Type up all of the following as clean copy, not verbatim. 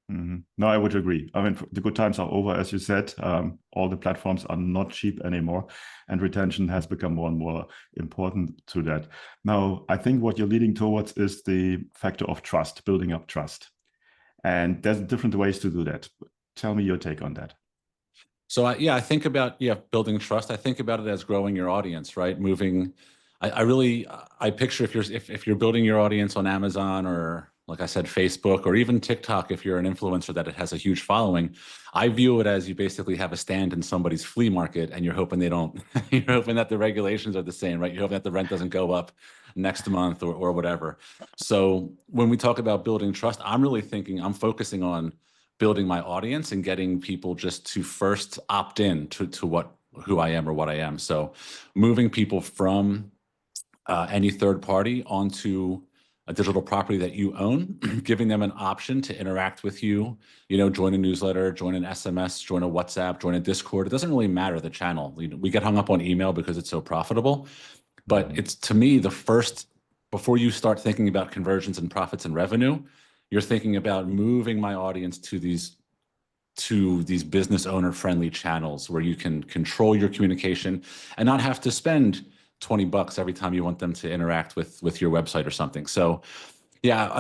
No, I would agree. I mean, the good times are over, as you said. All the platforms are not cheap anymore, and retention has become more and more important to that. Now, I think what you're leading towards is the factor of trust, building up trust. And there's different ways to do that. Tell me your take on that. So I think about, building trust. I think about it as growing your audience, right? Moving. I really, I picture if you're building your audience on Amazon or, like I said, Facebook or even TikTok, if you're an influencer that it has a huge following, I view it as you basically have a stand in somebody's flea market and you're hoping they don't, you're hoping that the regulations are the same, right? You're hoping that the rent doesn't go up next month or whatever. So when we talk about building trust, I'm focusing on building my audience and getting people just to first opt in to who I am or what I am. So moving people from any third party onto a digital property that you own, giving them an option to interact with you, join a newsletter, join an SMS, join a WhatsApp, join a Discord. It doesn't really matter the channel. We get hung up on email because it's so profitable, but it's, to me, the first, before you start thinking about conversions and profits and revenue, you're thinking about moving my audience to these business owner friendly channels where you can control your communication and not have to spend $20 every time you want them to interact with your website or something. So yeah,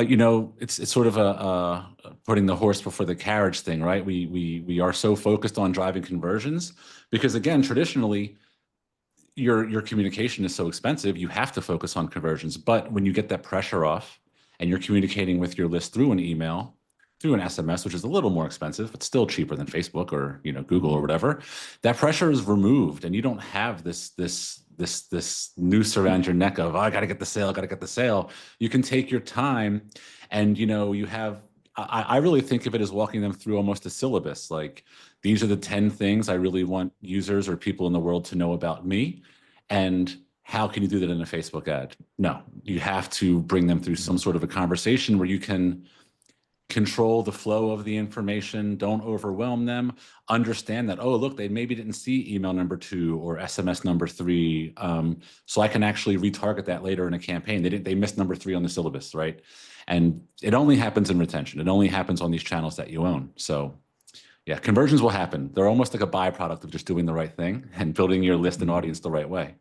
it's sort of a putting the horse before the carriage thing, right? We are so focused on driving conversions because, again, traditionally your communication is so expensive, you have to focus on conversions. But when you get that pressure off and you're communicating with your list through an email, through an SMS, which is a little more expensive, but still cheaper than Facebook or Google or whatever, that pressure is removed, and you don't have this noose around your neck of, oh, I got to get the sale, got to get the sale. You can take your time, and you have. I really think of it as walking them through almost a syllabus. Like, these are the 10 things I really want users or people in the world to know about me, and how can you do that in a Facebook ad? No, you have to bring them through some sort of a conversation where you can control the flow of the information, don't overwhelm them, understand that, oh, look, they maybe didn't see email number 2 or SMS number 3. So I can actually retarget that later in a campaign. They missed number 3 on the syllabus, right? And it only happens in retention. It only happens on these channels that you own. So yeah, conversions will happen. They're almost like a byproduct of just doing the right thing and building your list and audience the right way.